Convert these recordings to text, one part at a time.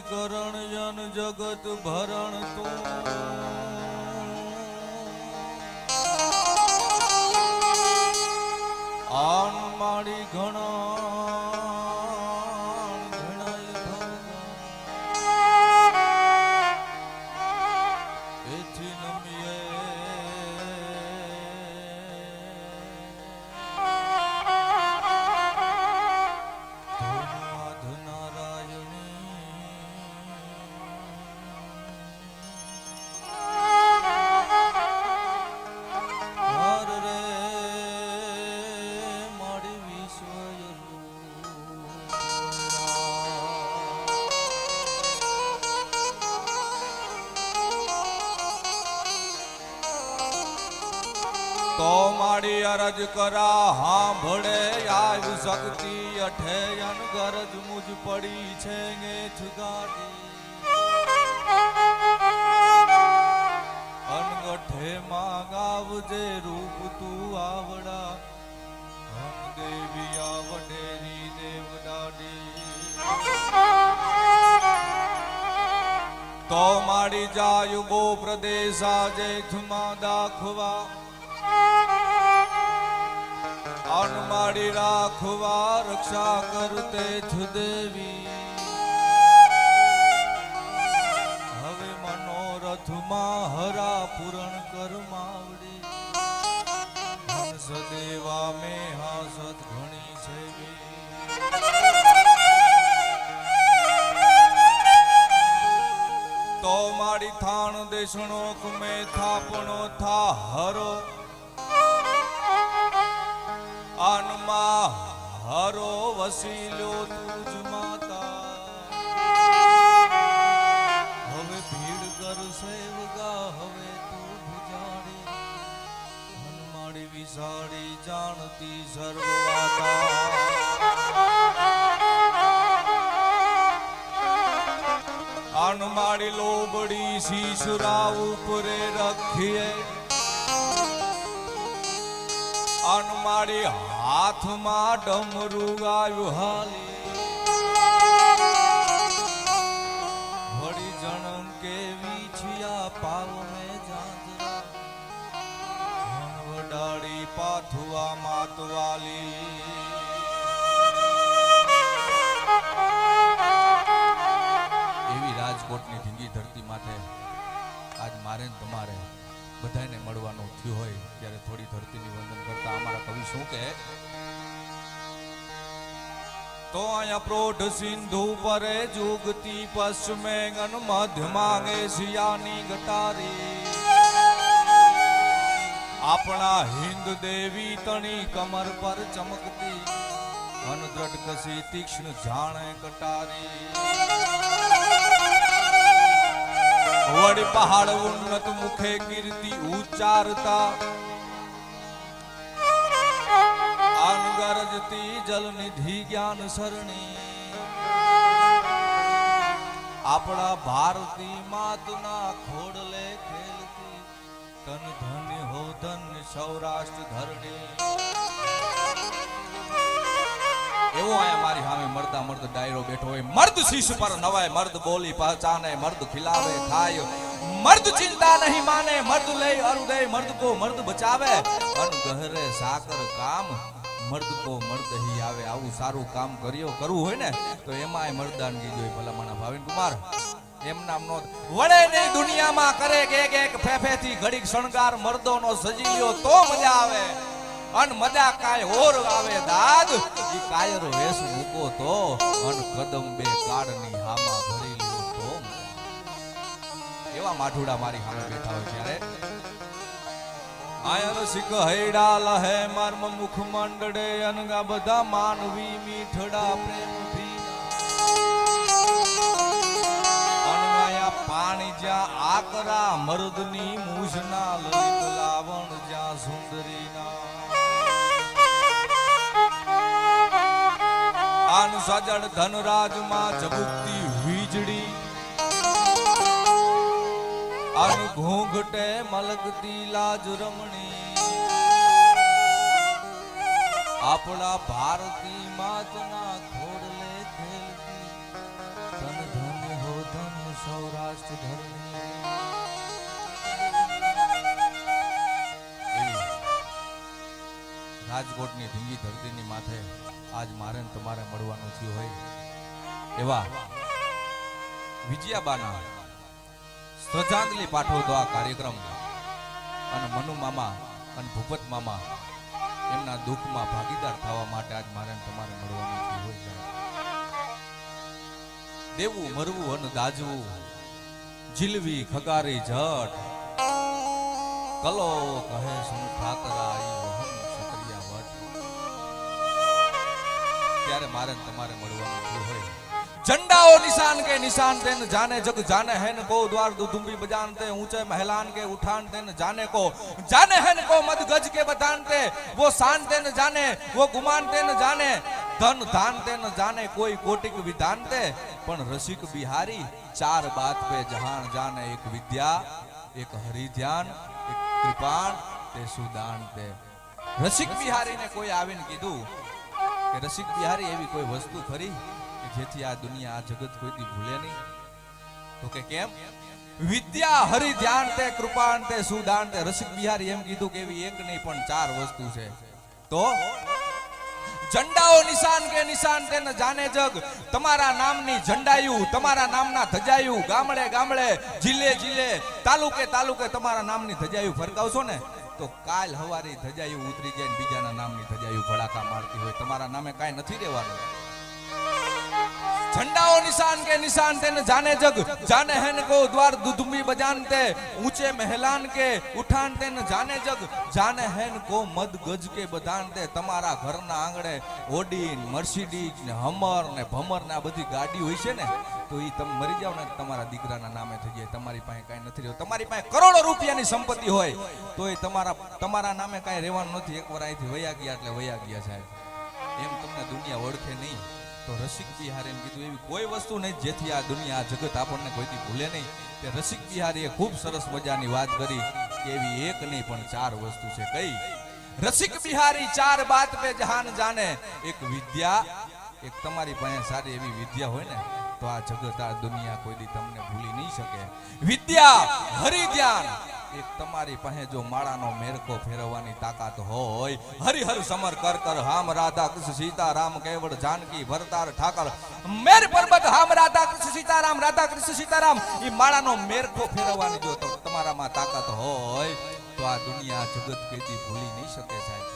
કરણ જન જગત ભરણ તું આન માડી તો માડી અરજ કરા હા ભળે આવ શક્તિ અઠે અન ગરજ મુજ પડી છે ગેઠ ગાડી અનગઠે માં ગાવજે રૂપ તું આવડા હમ દેવી આવડેરી દેવડાડી તો માડી જાય બો પ્રદેશ આજે થુમા દાખવા અનમાડી રાખવા રક્ષા કરતે દેવી હવે મનોરથમાં હરા પૂરણ કરમાવડી સદેવા મેં હાસત ઘણી છે તો માડી થાણ દેશણો કુમે થાપણો થા હરો આનમાં હરો વસીલો તુજ માતા હવે ભીડ કર સેવગા હવે તું ભુજાડી હનુમાડી વિસાડી જાણતી સર્વવાતા આનમાડી લોબડી શીશરા ઉપરે રખીએ અનમાડી હાથમાં ડમરું ગાયું હાલી વળી જણમ કેવી છિયા પાવ મે જાંજરા વડાડી પાથુઆ માતવાલી એવી રાજકોટની ઢીંગી ધરતી માથે આજ મારે ને તમારે બધાને મળવાનું થયું હોય ત્યારે થોડી ધરતીની વંદન કરતા અમારા કવિ શું કહે તો અહીંયા પ્રોઢ સિંધુ પરે જુગતી પશ્ચિમે ગન મધ્ય માંગે શિયાની ગટારી આપણા હિન્દ દેવી તણી કમર પર ચમકતી અનદ્રઢ કસી તીક્ષ્ણ જાણે કટારી વડી પહાડ ઉન્નત મુખે કીર્તિ ઉચ્ચારતા અનગરજતી જલ નિધિ જ્ઞાન સરણી આપણા ભારતી માતના ખોડલે ખેલતી તન ધન્ય હો ધન્ય સૌરાષ્ટ્ર ધરણી એવો આયા મારી સામે મર્દા મર્દ ડાયરો બેઠો હોય મર્દ શીશ પર નવાય મર્દ બોલી પહચાને મર્દ ખિલાવે ખાય મર્દ ચિંતા નહીં માને મર્દ લે અરુદય મર્દ કો મર્દ બચાવે અન ગહરે સાકર કામ મર્દ કો મર્દ હી આવે આવું સારું કામ કરવું હોય ને તો એમાંય મર્દાનગી જોઈ ભલામણા ભાવિન કુમાર એમ નામ નો વડે નહીં દુનિયામાં કરે એક ફેફેથી ઘડીક શણગાર મર્દોનો સજી લ્યો તો મજા આવે અન મજા કાય ઓર આવે દાદ ઈ કાયરો વેસ મૂકો તો અન કદમ બે કાળની હામાં ભરી લ્યો તો એવા માઠુડા મારી સામે બેઠા હોય ત્યારે આયર સિક હૈડા લહે મર્મ મુખ મંડળે અનગા બધા માનવી મીઠડા પ્રેમ અનવાયા પાણી જ્યાં આકરા મર્દની મૂછના લલિત લાવણ જ્યાં સુંદરીના આન સજડ ધનરાજમાં ચબુકતી વીજળી અન ઘૂંઘટે મલકતી લાજ રમણી આપણા ભારતી માતના ખોડલે ખેલતી તન ધન્ય હો સૌરાષ્ટ્ર ધરણી રાજકોટની ધીંગી ધરતીની માથે આજ મારે ને તમારે મળવાનું થયું હોય એવા વિજયાબાના શ્રદ્ધાંજલિ પાઠવતો આ કાર્યક્રમ અને મનુ મામા અને ભૂપત મામા એમના દુઃખમાં ભાગીદાર થવા માટે આજ મારે ને તમારે મળવાનું થયું હોય છે. દેવું મરવું અને દાજવું જીલવી ખગારી જટ કલો કહે સુન ઠાકરા ત્યારે મારે તમારે મળવાનું થયું હોય. झंडाओ निशान के निशान तेन जाने जग जाने है न को द्वार दुदुम्बी बजानते ऊंचे महलान के उठान तेन जाने है न को मद गज के बतानते वो शान तेन जाने वो गुमान तेन जाने धन धान तेन जाने कोई कोटिक विधानते पण रसिक बिहारी चार बात पे जहान जाने एक विद्या एक हरि ध्यान एक कृपाण ते सुदान ते. रसिक बिहारी ने कोई आवीने कीधुं કે રસિક બિહારી એવી કોઈ વસ્તુ ખરી કે જેથી આ દુનિયા આ જગત કોઈથી ભૂલે નહીં? તો કે કેમ? વિદ્યા હરિ ધ્યાન તે કૃપાન તે સુદાન તે. રસિક બિહારી એમ કીધું કે એવી એક નહીં પણ ચાર વસ્તુ છે. તો ઝંડાઓ નિશાન કે નિશાન તે ન જાને જગ તમારા નામની ઝંડાયું તમારા નામના ધજાયું ગામડે ગામડે જિલ્લે જિલ્લે તાલુકે તાલુકે તમારા નામની ધજાયું ફરકાવશો ને તો કાલ હવારી ધજાયું ઉતરી જાય ને બીજાના નામની ધજાયું ભડાકા મારતી હોય. તમારા નામે કાંઈ નથી રહેવાનું. झंडाओ निशान के निशान ते न जाने जग जाने है न को द्वार दुदुम्बी बजानते ऊंचे महलान के उठान ते न जाने जग जाने है न को मद गज के बधानते. તમારા ઘરના આંગણે ઓડી મર્સિડીઝ ને હમર ને ભમર ને આ બધી ગાડી હોય છે ને તો ઈ તમે મરી જાવ ને તમારા દીકરાના નામે થઈ જાય. તમારી પાસે કાંઈ નથી રહેવું. તમારી પાસે કરોડો રૂપિયાની સંપત્તિ હોય તો એ તમારા નામે કાંઈ રહેવાનું નથી. એકવાર અહીંથી વયા ગયા એટલે વયા ગયા સાહેબ. એમ તમને દુનિયા ઓળખે નહીં. તો રસિક બિહારી એમ કીધું એવી કોઈ વસ્તુ નહીં જેથી આ દુનિયા આ જગત આપણને કોઈથી ભૂલે નહીં. તે રસિક બિહારીએ ખૂબ સરસ મજાની વાત કરી કે એવી એક નહીં પણ ચાર વસ્તુ છે. કઈ? રસિક બિહારી ચાર બાત પે જહાન જાને એક વિદ્યા એક તમારી પાસે સારી એવી વિદ્યા હોય ને તો આ જગત આ દુનિયા કોઈથી તમને ભૂલી નહીં શકે. વિદ્યા હરિ ધ્યાન એક તમારી પાસે જો માળાનો મેરકો ફેરવવાની તાકાત હોય હરિહર સમર કર કર હામ રાધા કૃષ્ણ સીતારામ કેવળ જાનકી ભરતાર ઠાકર મેર પર્વત હામ રાધા કૃષ્ણ સીતારામ રાધા કૃષ્ણ સીતારામ ઈ માળાનો મેરકો ફેરવવાની જો તમારામાં તાકાત હોય તો આ દુનિયા જગત કેદી ભૂલી નહીં શકે સાહેબ.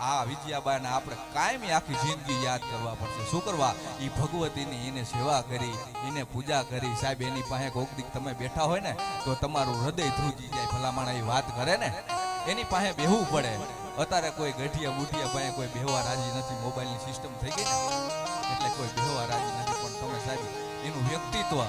આ વિજયાબાઈને આપણે કાયમી આખી જિંદગી યાદ કરવા પડશે. શું કરવા? ઈ ભગવતીની એને સેવા કરી એને પૂજા કરી સાહેબ. એની પાસે કોક દીક તમે બેઠા હોય ને તો તમારું હૃદય ધ્રુજી જાય. ભલામણ એ વાત કરે ને એની પાસે બેહવું પડે. અત્યારે કોઈ ગઠિયા બુઠિયા પાસે કોઈ બેહવા રાજી નથી. મોબાઈલની સિસ્ટમ થઈ ગઈ ને એટલે કોઈ બેહવા રાજી નથી. પણ તમે સાહેબ એનું વ્યક્તિત્વ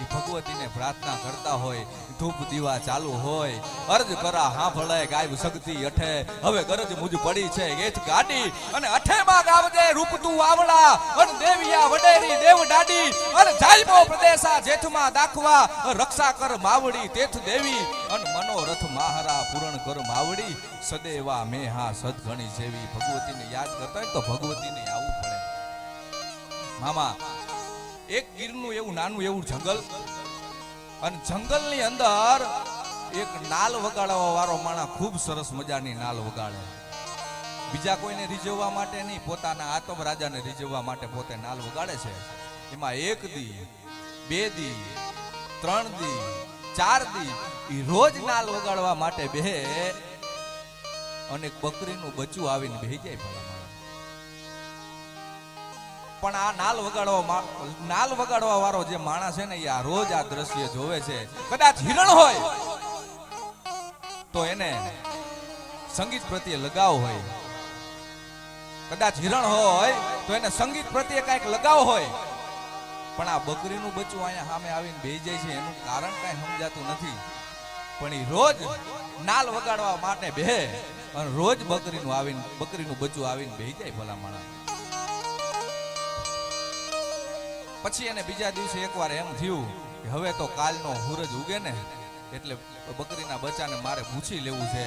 એ ભગવતીને પ્રાર્થના કરતા હોય ધૂપ દીવા ચાલુ હોય અરજ કરા હાંભળે ગાયબ શક્તિ અઠે હવે ગરજ મુજ પડી છે એથ ગાડી અને અઠે માં ગાવજે રૂપ તું આવડા અને દેવિયા વડેરી દેવ ડાડી અને જાયબો પ્રદેશા જેઠમાં દાખવા રક્ષા કર માવડી તેથ દેવી અને મનોરથ માહરા પૂરણ કર માવડી સદેવા મેહા સદગણી જેવી. ભગવતીને યાદ કરતા હોય તો ભગવતીને આવવું પડે. મામા એક ગીરનું એવું નાનું એવું જંગલ અને જંગલની અંદર એક નાલ વગાડવા વાળો માણસ ખૂબ સરસ મજાની નાલ વગાડે. બીજા કોઈને રીઝવવા માટે નહીં પોતાના આતમ રાજાને રીઝવવા માટે પોતે નાલ વગાડે છે. એમાં એક દી બે દી ત્રણ દી ચાર દી ઈ રોજ નાલ વગાડવા માટે બેહે અને બકરીનું બચ્ચું આવીને બેહી જાય. ભલા પણ આ નાલ વગાડવા વાળો જે માણસ છે ને એ આ રોજ આ દ્રશ્ય જોવે છે. કદાચ હિરણ હોય તો એને સંગીત પ્રત્યે લગાવ હોય. કદાચ હિરણ હોય તો એને સંગીત પ્રત્યે કઈક લગાવ હોય. પણ આ બકરીનું બચ્ચું અહીંયા સામે આવીને બેહી જાય છે એનું કારણ કઈ સમજાતું નથી. પણ એ રોજ નાલ વગાડવા માટે બેહે અને રોજ બકરીનું બચ્ચું આવીને બેહી જાય. ભલા માણસ પછી એને બીજા દિવસે એકવાર એમ થયું કે હવે તો કાલનો સૂરજ ઉગે ને એટલે બકરીના બચ્ચાને મારે પૂછી લેવું છે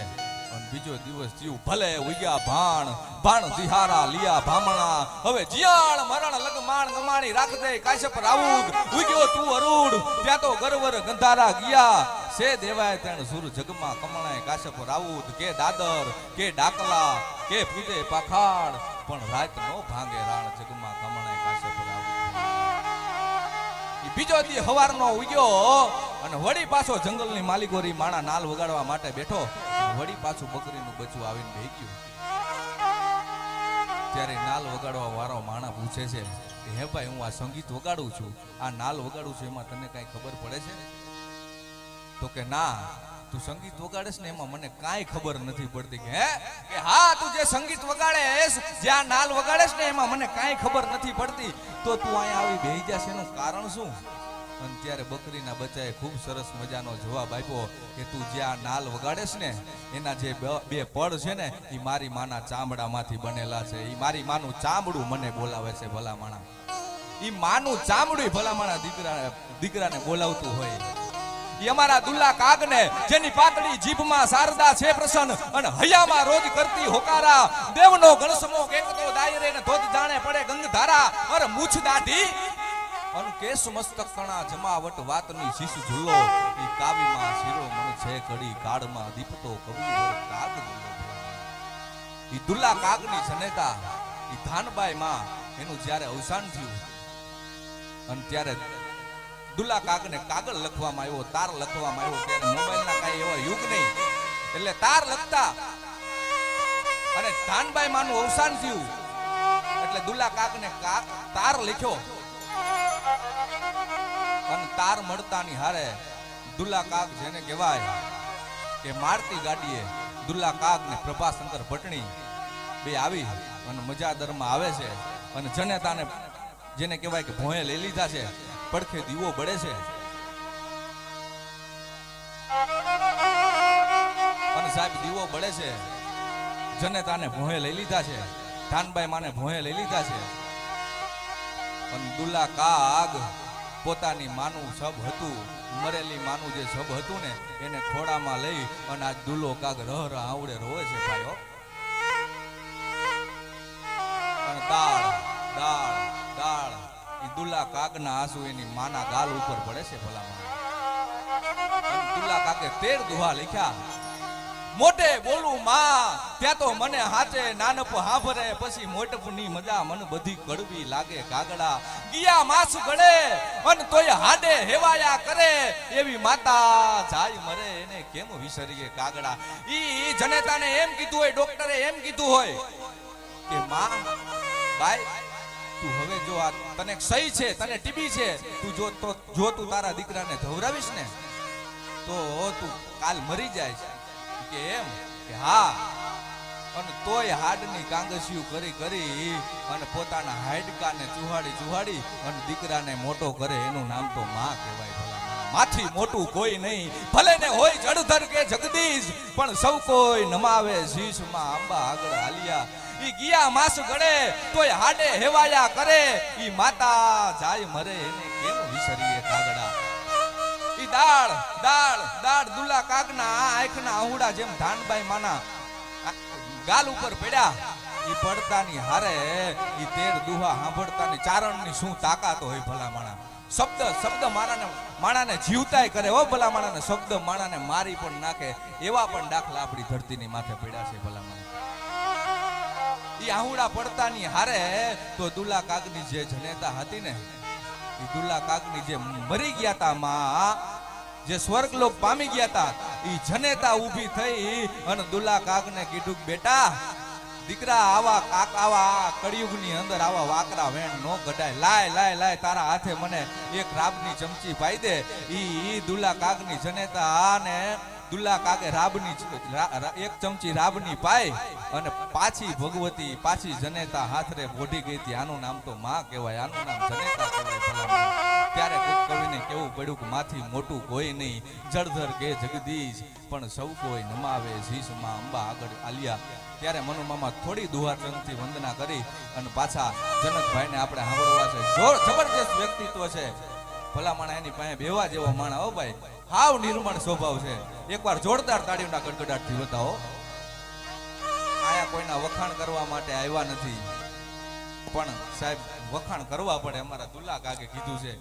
અને બીજો દિવસ જીવ ભલે ઉગ્યા ભાણ ભાણ દિહારા લિયા ભામણા હવે જીયાણ મરણ લગમાણ ગમાણી રાખ દે કાશ્યપ રાઉદ ઉગ્યો તું અરૂડ ત્યાં તો ગરવર ગંધારા ગયા સે દેવાય તેણ સુર જગમાં કમણાય કાશ્યપ રાઉદ કે દાદર કે ડાકલા કે પૂજે પાખાડ પણ રાત નો ભાંગે રાણ જગમાં કમણાય કાશ્યપ રાઉદ બીજો દી હવારનો ઉગ્યો અને વળી પાછો જંગલની માલિકોરી માણા નાલ વગાડવા માટે બેઠો વળી પાછું બકરીનું બચ્ચું આવીને બેહી ગયું ત્યારે નાલ વગાડવા વાળો માણા પૂછે છે કે હે ભાઈ હું આ સંગીત વગાડું છું આ નાલ વગાડું છું એમાં તને કઈ ખબર પડે છે તો કે ના તું સંગીત વગાડેસ ને એમાં મને કાંઈ ખબર નથી પડતી કે હા તું જે સંગીત વગાડેસ જ્યાં નાલ વગાડેસ ને એમાં મને કાંઈ ખબર નથી પડતી તો તું અહીંયા આવી બેહી જશે એનું કારણ શું અને ત્યારે બકરીના બચ્ચાએ ખૂબ સરસ મજાનો જવાબ આપ્યો કે તું જ્યાં નાલ વગાડેસ ને એના જે બે પડ છે ને એ મારી માના ચામડામાંથી બનેલા છે એ મારી માનું ચામડું મને બોલાવે છે ભલામણા એ માનું ચામડું ભલામણા દીકરાને બોલાવતું હોય ઈ અમારા દુલ્લા કાગને જેની પાતળી જીભમાં શારદા છે પ્રસન્ન અને હૈયામાં રોજ કરતી હોકારા દેવનો ગણસમો કેકતો દાયરે ને ધોધ જાણે પડે ગંગધારા અર મૂછ દાઢી અન કેસ મસ્તક કણા જમાવટ વાતની શીશ ઝુલ્લો ઈ કાવીમાં શીરો મન છે કડી કાળમાં દીપતો કવિ કાગ ઈ દુલ્લા કાગની જનેતા ઈ ધાનબાઈ માં એનું જ્યારે અવસાન થયું અને ત્યારે દુલ્લા કાગને કાગળ લખવામાં આવ્યો તાર લખવામાં આવ્યો ત્યારે મોબાઈલના કાંઈ એવો યુગ નહીં એટલે તાર લખતા અને ધાનબાઈ માનું અવસાન થયું એટલે દુલ્લા કાગને તાર લખ્યો અને તાર મળતાની હારે દુલ્લા કાગ જેને કહેવાય કે મારતી ગાડીએ દુલ્લા કાગ ને પ્રભાશંકર ભટણી બે આવી અને મજાદરમાં આવે છે અને જનેતાને જેને કહેવાય કે ભોંયે લઈ લીધા છે પડખે દીવો બળે છે અને સાહેબ દીવો બળે છે જનેતાને ભોંયે લઈ લીધા છે ધાનબાઈ માને ભોંયે લઈ લીધા છે અને દુલ્લા કાગ પોતાની માનું સબ હતું મરેલી માનું જે સબ હતું ને એને ખોડામાં લઈ અને આ દુલ્લો કાગ રહ આવડે રોવે છે ભાઈઓ અને દાળ દાળ દાળ ઈ દુલ્લા કાગના આંસુ એની માના ગાલ ઉપર પડે છે ભલામણ દુલ્લા કાગે 13 દુહા લખ્યા મોટે બોલું માં ત્યાં તો મને હાચે નાનપ હાંભરે પછી મોટપની મજા મન બધી કડવી લાગે કાગડા ગિયા માસ ગળે અન તોય હાડે હેવાયા કરે એવી માતા જાય મરે એને કેમ વિસરીએ કાગડા ઈ જનેતાને એમ કીધું હોય ડોક્ટરે એમ કીધું હોય કે માં બાઈ તું હવે જો આ તને સહી છે તને ટીબી છે તું જો તું તારા દીકરાને ધવરાવીશ ને તો તું કાલ મરી જાય કે એમ કે હા અને તોય હાડની કાંગસિયું કરી કરી અને પોતાના હાડકાને ચુહાડી અને દીકરાને મોટો કરે એનું નામ તો માં કહેવાય ભલા માથી મોટું કોઈ નહીં ભલે ને હોય જળધર કે જગદીશ પણ સૌ કોઈ નમાવે શીશમાં આંબા આગળ હાલિયા ઈ ગિયા માસ ગળે તોય હાડે હેવાયા કરે ઈ માતા જાય મરે એને કેમ વિસરીએ કાગડા ઈ દાળ દાળ દાળ દુલ્લા કાગના આંખના આહુડા જેમ ધાનબાઈ માના ગાલ ઉપર પડ્યા ઈ પડતાની હારે ઈ 13 દુહા સાંભળતાની ચારણની શું તાકાત હોય ભલા માણા શબ્દ માણાને જીવતાય કરે હો ભલા માણાને શબ્દ માણાને મારી પણ નાખે એવા પણ દાખલા આપણી ધરતીની માથે પડ્યા છે ભલા માણા ઈ આહુડા પડતાની હારે તો દુલ્લા કાગની જે જનેતા હતી ને ઈ દુલ્લા કાગની જે મરી ગયા તા માં જે સ્વર્ગલોક પામી ગયા તા ઈ જનેતા ઊભી થઈ અને દુલ્લા કાગને કીધું બેટા દીકરા આવા કળિયુગની અંદર આવા વાકરા વેણ નો કઢાય લાય તારા હાથે મને એક રાબની ચમચી પાઈ દે ઈ દુલ્લા કાગની જનેતા ને દુલ્લા કાગે રાબની એક ચમચી રાબની પાઈ અને પાછી ભગવતી પાછી જનેતા હાથરે બોઢી ગઈ હતી આનું નામ તો માં કહેવાય આનું નામ જનેતા કહેવાય ભલા ત્યારે કોઈ કવિને કેવું પડ્યું કે માથી મોટું કોઈ નહીં જળધર કે જગદીશ પણ સૌ કોઈ નમાવે શીશમાં અંબા આગળ આલિયા ત્યારે મનુમામા થોડી દુહાચંદથી વંદના કરી અને પાછા જનકભાઈને આપણે સાંભળવા છે જબરદસ્ત વ્યક્તિત્વ છે ભલા માણા એની પાસે બેવા જેવો માણા હો ભાઈ હાવ નિર્મળ સ્વભાવ છે એકવાર જોરદાર તાળીઓના ગડગડાટથી બતાવો અહીંયા કોઈના વખાણ કરવા માટે આવ્યા નથી, પણ સાહેબ વખાણ કરવા પડે. અમારા દુલ્લા કાકે કીધું છે,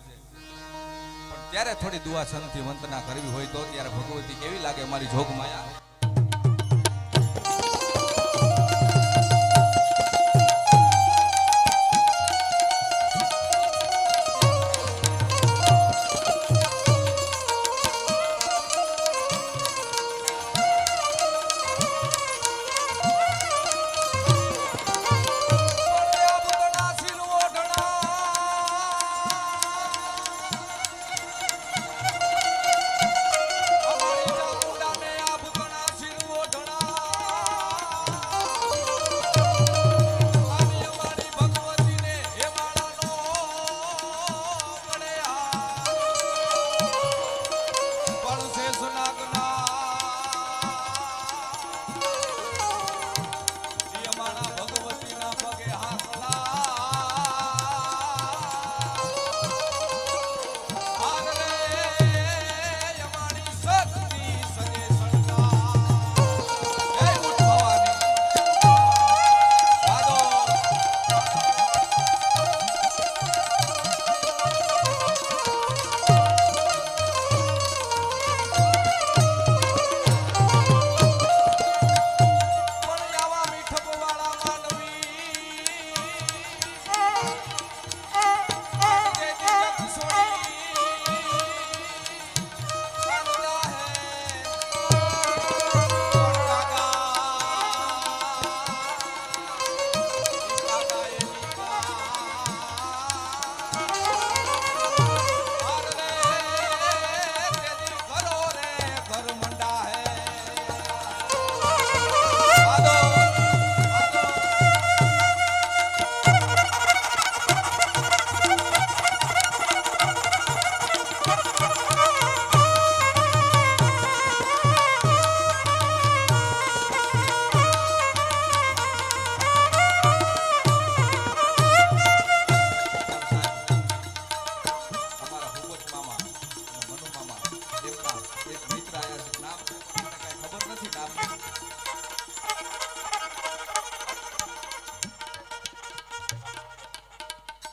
પણ ત્યારે થોડી દુઆ સંતથી વંદના કરવી હોય તો ત્યારે ભગવતી કેવી લાગે અમારી જોગમાયા.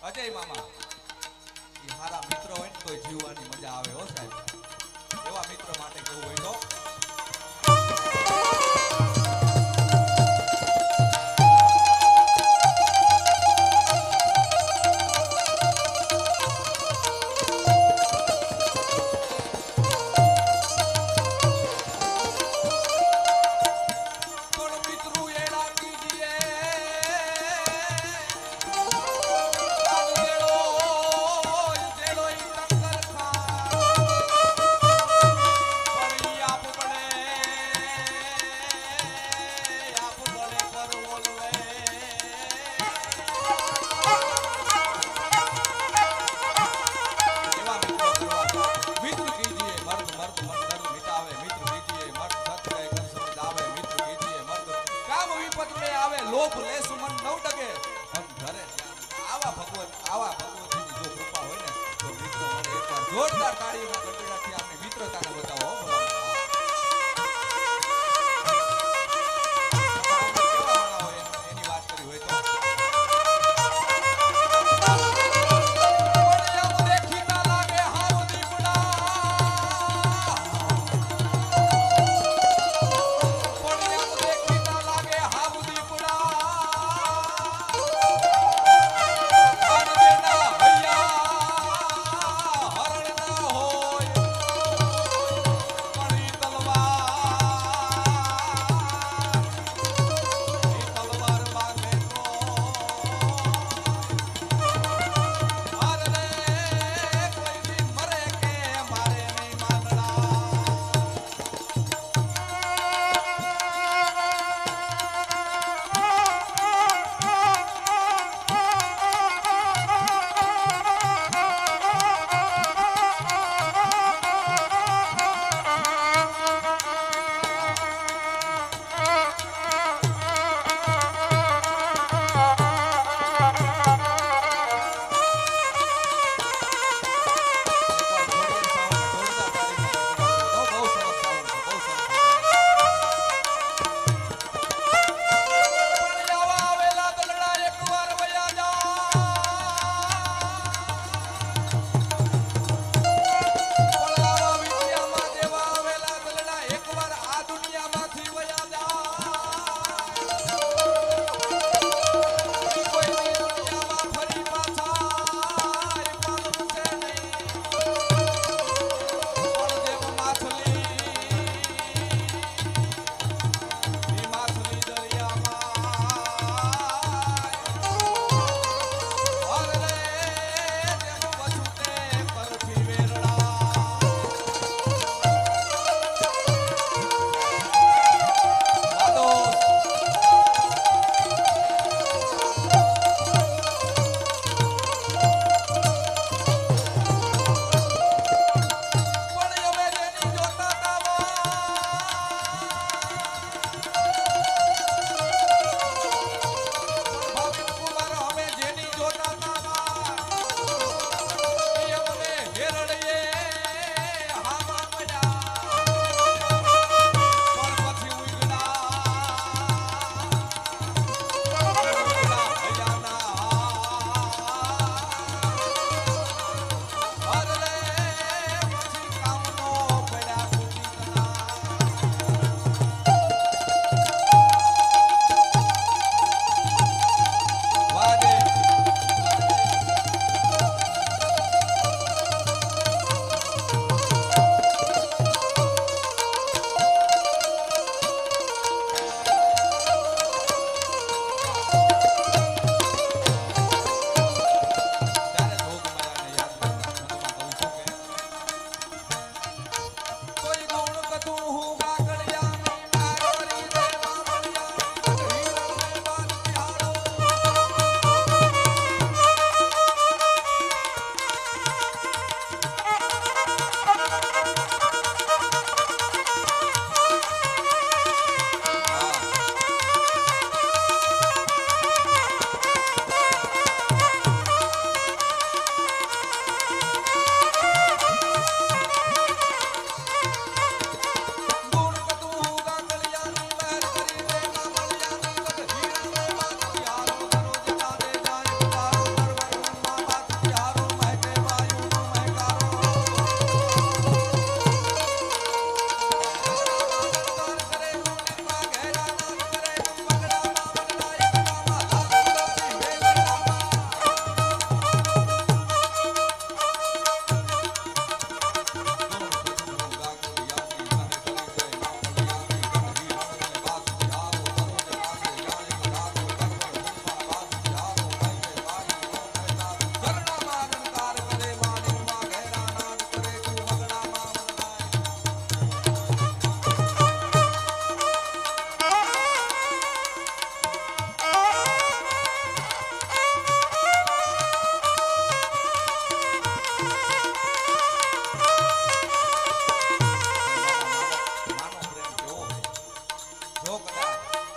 અજય મામા એ હારા મિત્ર હોય ને તો જીવવાની મજા આવે હો સાહેબ. એવા મિત્ર માટે કેવું હોય તો લોભ લેસુ મન નવ ડગે ઘરે આવા ભગવતીની જો કૃપા હોય ને તો મિત્રો મને એકવાર જોરદાર તાળીઓના ગડગડાથી આપણી મિત્રતાને બતાવો. એની વાત કરી હોય તો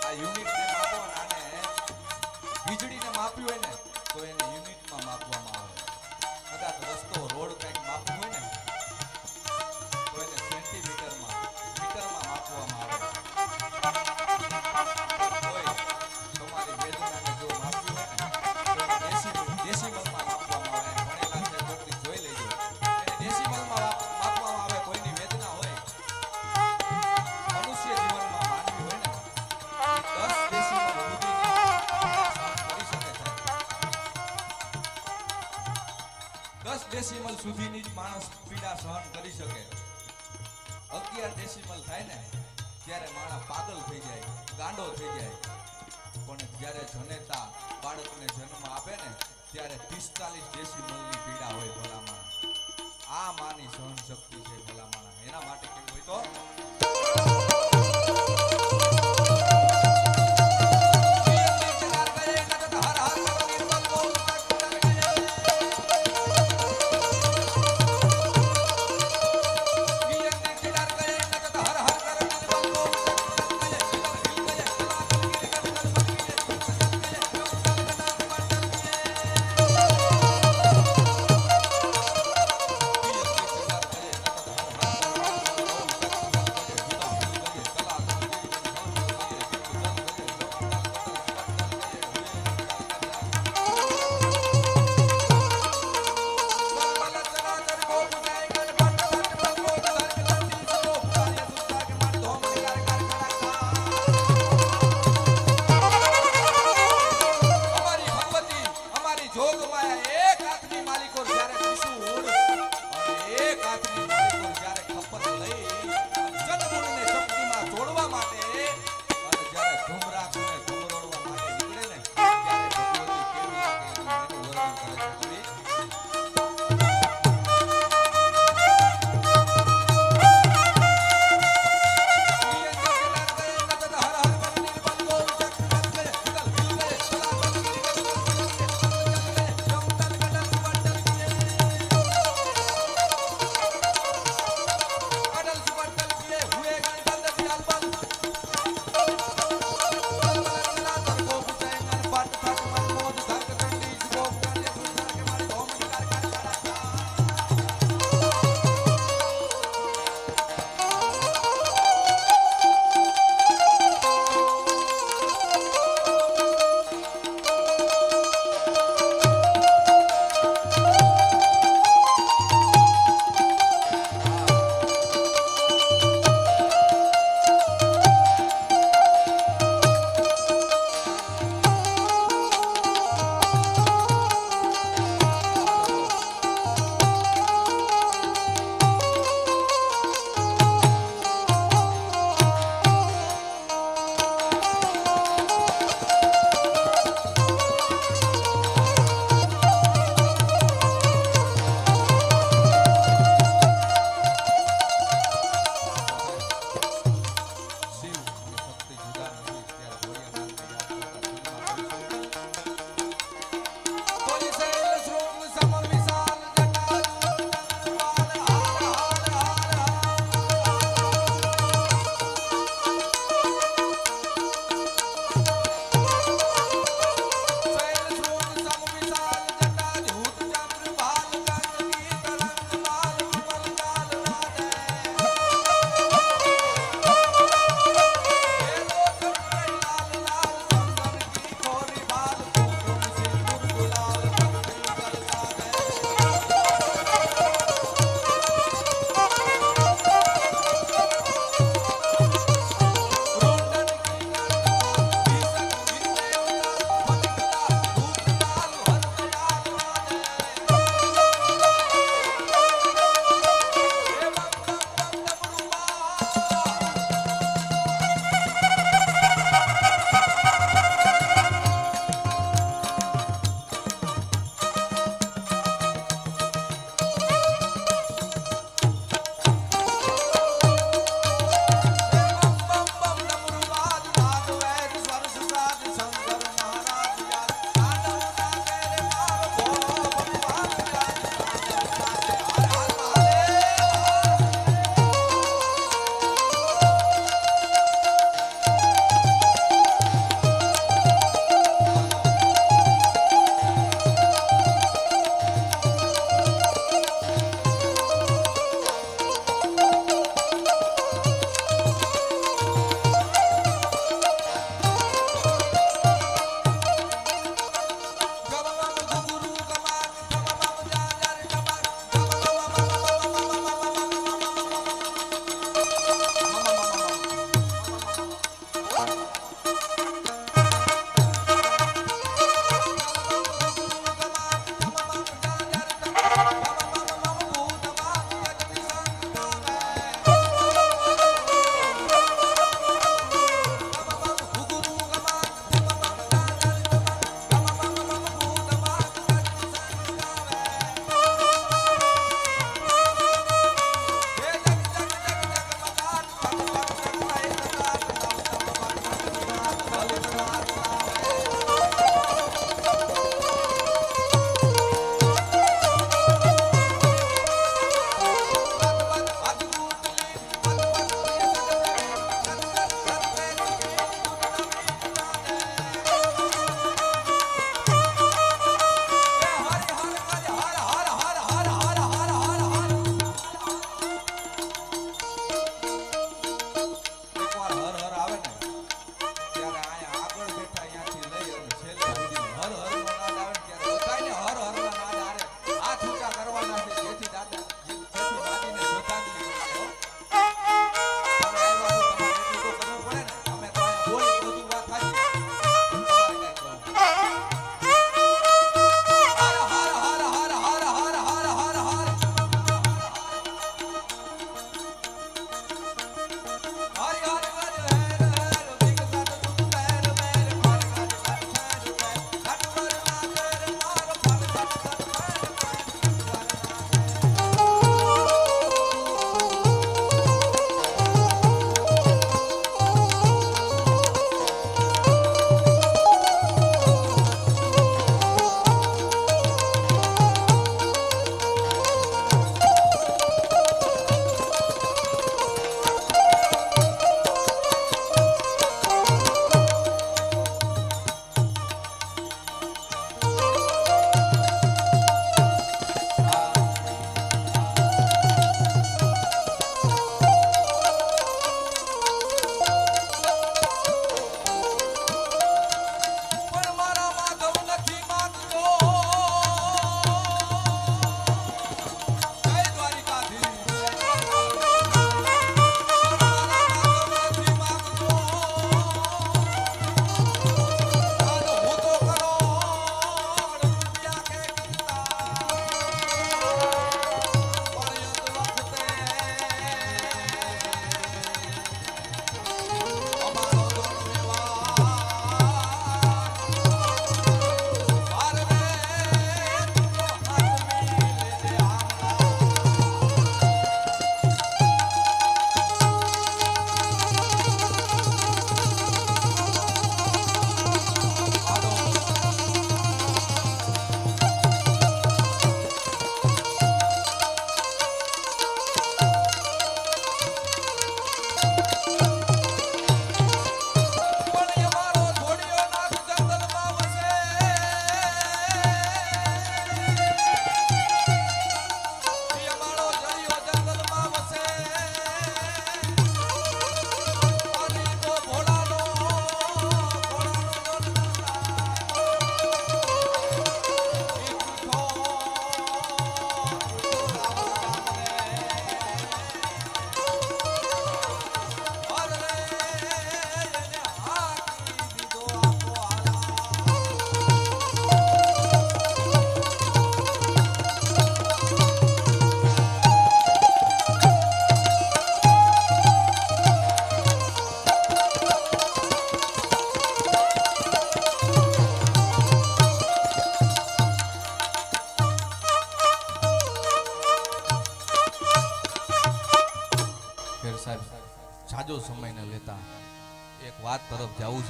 આ યુનિટને માપો અને આને વીજળીને માપ્યું હોય ને તો એને યુનિટમાં માપવામાં આવે. કદાચ રસ્તો રોડ કંઈક માપવું હોય ને તો એને સેન્ટીમીટરમાં મીટરમાં માપવામાં આવે. હોય તમારી વેદનાને જો માપ્યું હોય ને તો એને ડેસિમલમાં માપવામાં આવે. ભણેલા છે કોઈથી જોઈ લેજો. એને ડેસિમલમાં માપવામાં આવે. કોઈની વેદના હોય મનુષ્ય જીવનમાં માનવી હોય ને 10 ડેસિમલ સુધીની કરી શકે છે. 10 ડેસિમલ સુધીની જ માણસ પીડા સહન કરી શકે. 11 ડેસિમલ થાય ને ત્યારે માણસ પાગલ થઈ જાય, ગાંડો થઈ જાય. પણ જ્યારે જનેતા બાળકને જન્મ આપે ને ત્યારે 45 ડેસિમલની પીડા હોય ભલામણ. આ માની સહન શક્તિ છે ભલામણ. એના માટે કેમ હોય તો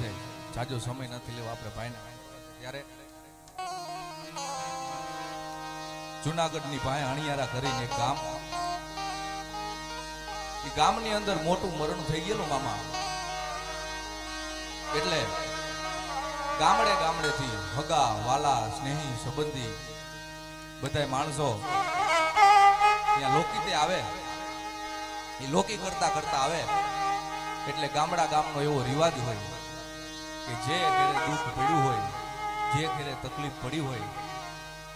છે. જાજો સમય નથી લેવો આપણે ભાઈને. ત્યારે જુનાગઢની ભાઈ અણિયારા કરીને એક ગામ, એ ગામની અંદર મોટું મરણ થઈ ગયેલું મામા. એટલે ગામડે ગામડેથી હગા વાલા સ્નેહી સંબંધી બધા માણસો ત્યાં લોકીતે આવે. એ લોકી કરતા કરતા આવે એટલે ગામડા ગામનો એવો રિવાજ હોય કે જે ઘરે દુઃખ પડ્યું હોય, જે ઘરે તકલીફ પડી હોય,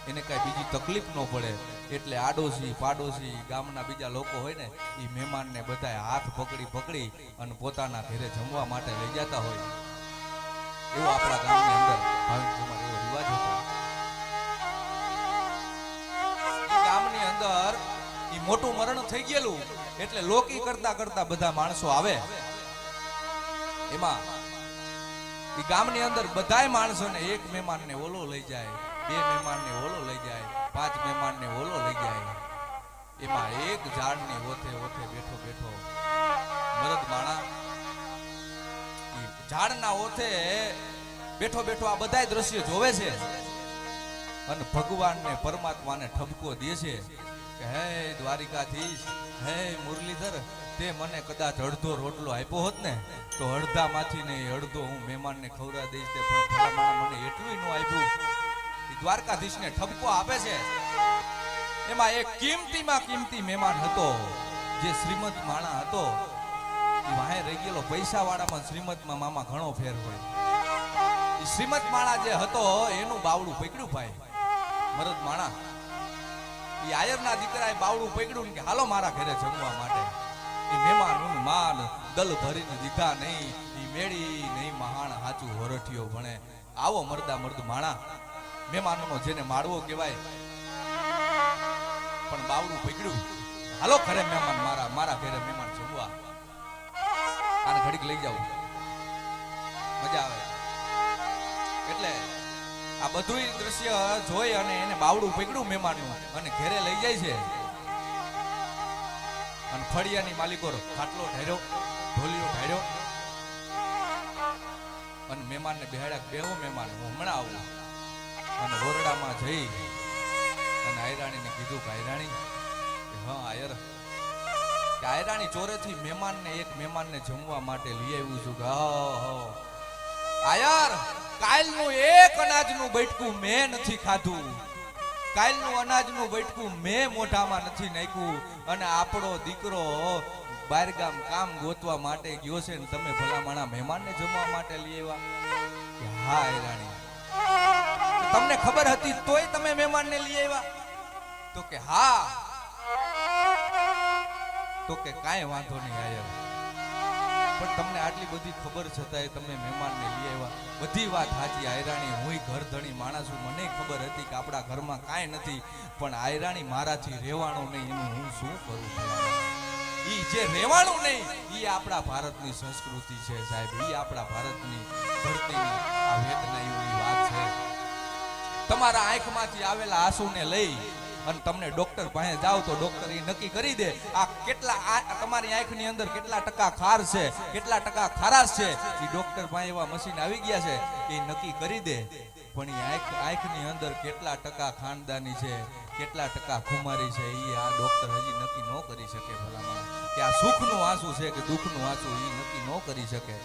એને કાંઈ બીજી તકલીફ ન પડે એટલે આડોશી પાડોશી ગામના બીજા લોકો હોય ને એ મહેમાનને બધા હાથ પકડી પકડી અને પોતાના ઘરે જમવા માટે લઈ જતા હોય. એવો આપણા ગામની અંદર ભાવિકકુમાર એવો રિવાજ હતો. ગામની અંદર એ મોટું મરણ થઈ ગયેલું એટલે લોકી કરતા કરતા બધા માણસો આવે. એમાં એ ગામની અંદર બધાય માણસોને એક મહેમાનને ઓલો લઈ જાય, બે મહેમાનને ઓલો લઈ જાય, 5 મહેમાનને ઓલો લઈ જાય. એમાં એક ઝાડની ઓથે ઓથે બેઠો બેઠો મરદ માણા ઝાડના ઓથે બેઠો બેઠો આ બધાય દ્રશ્ય જોવે છે અને ભગવાનને પરમાત્માને ઠપકો દે છે કે હે દ્વારિકાધીશ, હે મુરલીધર, તે મને કદાચ અડધો રોટલો આપ્યો હોત ને તો અડધામાંથી ને અડધો હું મહેમાનને ખવડાવી દઈશ, તે પણ ભલામણ મને એટલું ન આપ્યું. એ દ્વારકાધીશને ઠપકો આપે છે. એમાં એક કિંમતીમાં કિંમતી મહેમાન હતો જે શ્રીમદ માણા હતો. એ વાહે રહી ગયેલો. પૈસા વાળામાં શ્રીમદમાં મામા ઘણો ફેર હોય. એ શ્રીમદ માણા જે હતો એનું બાવડું પકડ્યું ભાઈ મરદ માણા. એ આયરના દીકરાએ બાવડું પકડ્યું ને કે હાલો મારા ઘરે જમવા માટે. એ મહેમાનનું માન દલ ભરીને દીધા નહીં, એ મેળી નહીં મહાણ હાચું હોરઠિયો ભણે. આવો મરદા મર્દ માણા મહેમાનનો જેને માળવો કહેવાય. પણ બાવડું પકડ્યું, હાલો ઘરે મહેમાન, મારા ઘરે મહેમાન જમવા. આને ઘડીક લઈ જાવ, મજા આવે. એટલે આ બધું દ્રશ્ય જોઈ અને એને બાવડું પકડ્યું મહેમાનનું અને ઘરે લઈ જાય છે. અને ફળિયાની માલિકો ખાટલો ઢાર્યો, ઢોલિયો ઢાર્યો અને મહેમાનને બેહાડ્યા. બેહો મહેમાન, હું હમણાં આવું. અને ઓરડામાં જઈ અને આયરાણીને કીધું કે આયરાણી, હા આયર, કે આયરાણી ચોરેથી એક મહેમાનને જમવા માટે લઈ આવ્યું છું. કે આયર, કાલનું એક અનાજનું બટકું મેં નથી ખાધું, કાલનું અનાજનું બટકું મેં મોઢામાં નથી નાખ્યું અને આપણો દીકરો બહારગામ કામ ગોતવા માટે ગયો છે ને તમે ભલામણા મહેમાનને જમવા માટે લઈ આવ્યા. કે હા આયરાણી, તમને ખબર હતી તોય તમે મહેમાનને લઈ આવ્યા? તો કે હા. તો કે કાંઈ વાંધો નહીં આયર, પણ તમને આટલી બધી ખબર છતાંય તમે મહેમાનને લઈ આવ્યા. બધી વાત સાચી આયરાણી, હું ઘર ધણી માણસ છું, મને ખબર હતી કે આપણા ઘરમાં કાંઈ નથી, પણ આયરાણી મારાથી રહેવાનું નહીં એનું હું શું કરું? ઈ જે રહેવાનું નહીં ઈ આપણા ભારતની સંસ્કૃતિ છે સાહેબ, ઈ આપણા ભારતની ધરતીની આ વેદનાની વાત છે. તમારા આંખમાંથી આવેલા આંસુને લઈ અને તમને ડોક્ટર પાસે જાઓ તો ડોક્ટર એ નક્કી કરી દે આ કેટલા તમારી આંખની અંદર કેટલા ટકા ખાર છે, કેટલા ટકા ખારાશ છે. એ ડોક્ટર પાસે એવા મશીન આવી ગયા છે કે નક્કી કરી દે. પણ એ આંખની અંદર કેટલા ટકા ખાનદાની છે, કેટલા ટકા ખુમારી છે, એ આ ડોક્ટર હજી નક્કી ન કરી શકે. ભલામણ કે આ સુખનું આંસુ છે કે દુઃખનું આંસુ એ નક્કી ન કરી શકે.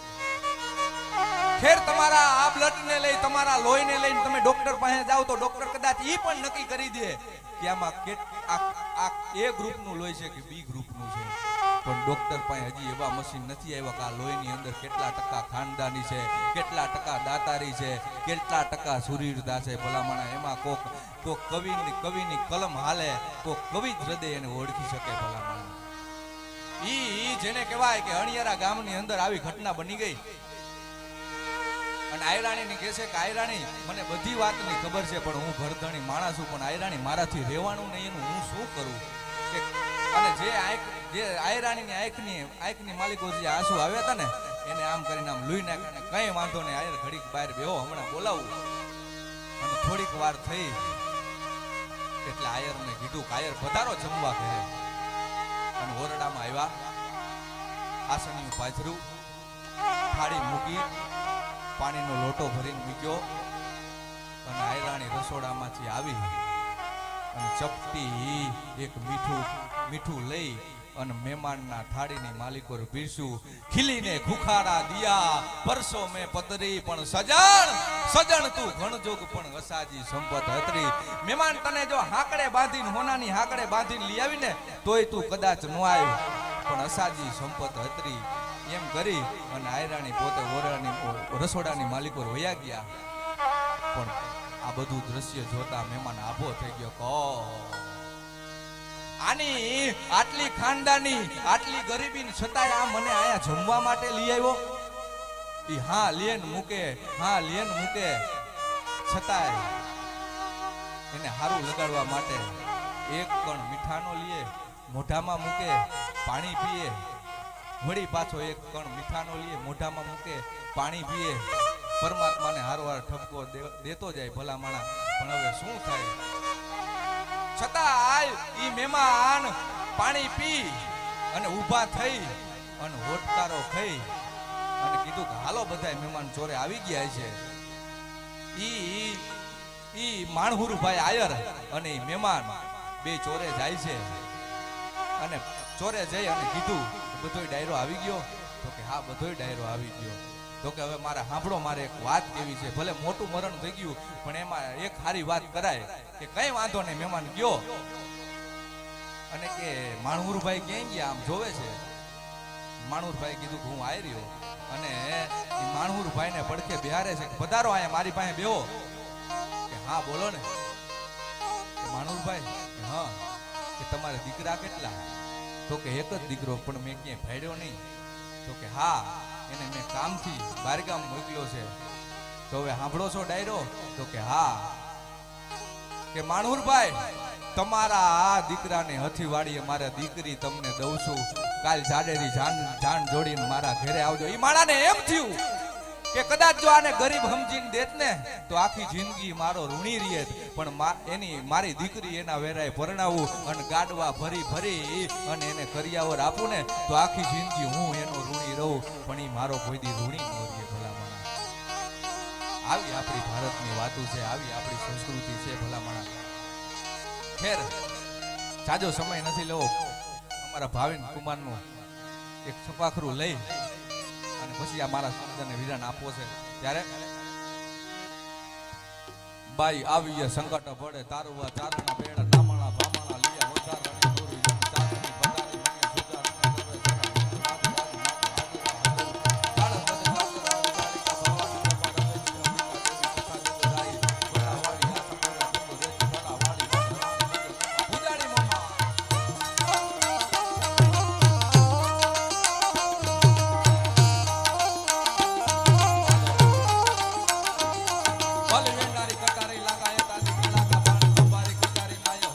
ખેર તમારા આ બ્લડને લઈ, તમારા લોહીને લઈને તમે ડોક્ટર પાસે જાઓ તો ડોક્ટર કદાચ એ પણ નક્કી કરી દે કે આમાં આ એ ગ્રુપનું લોહી છે કે બી ગ્રુપનું છે. પણ ડોક્ટર પાસે હજી એવા મશીન નથી આવ્યા કે આ લોહીની અંદર કેટલા ટકા ખાનદાની છે, કેટલા ટકા દાતારી છે, કેટલા ટકા સુરીરદા છે. ભલામણા એમાં કોક કવિની કલમ હાલે, કોક કવિ જ હૃદય એને ઓળખી શકે. ભલામણા ઈ જેને કહેવાય કે અણિયારા ગામની અંદર આવી ઘટના બની ગઈ. અને આયરાણીને કહે છે કે આયરાણી, મને બધી વાતની ખબર છે પણ હું ઘરધણી માણસ છું, પણ આયરાણી મારાથી રહેવાનું નહીં એનું હું શું કરું? કે અને જે આયરાણીની આંખની માલિકો જે આંસુ આવ્યા હતા ને એને આમ કરીને આમ લૂઈ નાખીને કઈ વાંધો નહીં આયર ઘડીક બહાર બેહો, હમણાં બોલાવું. અને થોડીક વાર થઈ એટલે આયરને કીધું કે આયર પધારો જમવા ઘરે. અને ઓરડામાં આવ્યા, આસનિયું પાથર્યું, થાળી મૂકી પાણીનો લોટો ભરીને મૂક્યો અને આયરાણી રસોડામાંથી આવી અને ચપટી એક મીઠું લઈ અને મહેમાનના થાળીની માલિકો પીરસ્યું. ખીલીને ખુખાડા દિયા પરસો મેં પતરી પણ સજણ તું ઘણજોગ પણ અસાજી સંપત હતરી. મહેમાન તને જો હાકડે બાંધીને હોનાની હાકડે બાંધીને લઈ આવીને તોય તું કદાચ ન આવ્યો પણ અસાજી સંપત હતરી. એમ કરી અને આયરાણી પોતે ઓરડાની રસોડાની માલિકો વયા ગયા. પણ આ બધું દ્રશ્ય જોતા મહેમાન આભો થઈ ગયો. આની આટલી ખાનદાની આટલી ગરીબી છતાંય આ મને આયા જમવા માટે લઈ આવ્યો. ઈ હા લેન મૂકે છતાંય એને હારું લગાડવા માટે એક કણ મીઠાનો લીએ મોઢામાં મૂકે પાણી પીએ, વળી પાછો એક કણ મીઠાનો લીએ મોઢામાં મૂકે પાણી પીએ. પરમાત્માને હારવાર ઠપકો દેતો જાય ભલા માણા. પણ હવે શું થાય? છતાં ઈ મહેમાન પાણી પી અને ઊભા થઈ અને હોટકારો ખાઈ અને કીધું કે હાલો બધા મહેમાન ચોરે આવી ગયા છે. ઈ માણહુરભાઈ આયર અને મહેમાન બે ચોરે જાય છે અને ચોરે જઈ અને કીધું બધોય ડાયરો આવી ગયો? તો કે હા બધોય ડાયરો આવી ગયો. તો કે હવે મારે સાંભળો, મારે એક વાત કેવી છે. ભલે મોટું મરણ થઈ ગયું પણ એમાં એક સારી વાત કરાય કે કઈ વાંધો નહીં. મહેમાન ગયો અને કે માણહુરભાઈ ક્યાં ગયા આમ જોવે છે. માણહુરભાઈ કીધું કે હું આવી રહ્યો અને એ માણહુરભાઈ ને પડખે બિહારે છે. પધારો અહીંયા મારી પાસે બેહો. કે હા બોલો ને. માણહુરભાઈ હા કે તમારે દીકરા કેટલા? તો કે એક જ દીકરો પણ મેં ક્યાંય ભાડ્યો નહીં. તો કે હા એને મેં કામથી બારગામ મોકલ્યો છે. તો હવે સાંભળો છો ડાયરો? તો કે હા. કે માણહુરભાઈ તમારા આ દીકરાને હથીવાડીએ મારા દીકરી તમને દઉં છું. કાલ જાડેરી જાન જોડીને મારા ઘરે આવજો. ઈ માણાને એમ થયું કે કદાચ જો આને ગરીબ સમજીને દેત ને તો આખી જિંદગી મારો ઋણી રહે. પણ મારી દીકરી એના વેરાય પરણાવું અને ગાડવા ભરી અને એને કરિયાવર આપું ને તો આખી જિંદગી હું એનો ઋણી રહું. પણ એ મારો કોઈ દી ઋણી ન રહે ભલામણા. આવી આપણી ભારતની વાતો છે, આવી આપણી સંસ્કૃતિ છે ભલામણા. ખેર જાજો સમય નથી લેવો. અમારા ભાવિન કુમારનું એક છપાખરું લઈ અને પછી આ મારા શબ્દને વિરાન આપવો છે. ત્યારે બાઈ આવીએ સંકટ પડે તારવા ચારના બેડા નામણા ભામણા લીયા વધારણી દોરી ચારની પધારી મને સુજાર ભલે વેંડારી કટારી લાગાય તારી લાગા બાણ બારી કટારી માય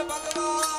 ભગવાન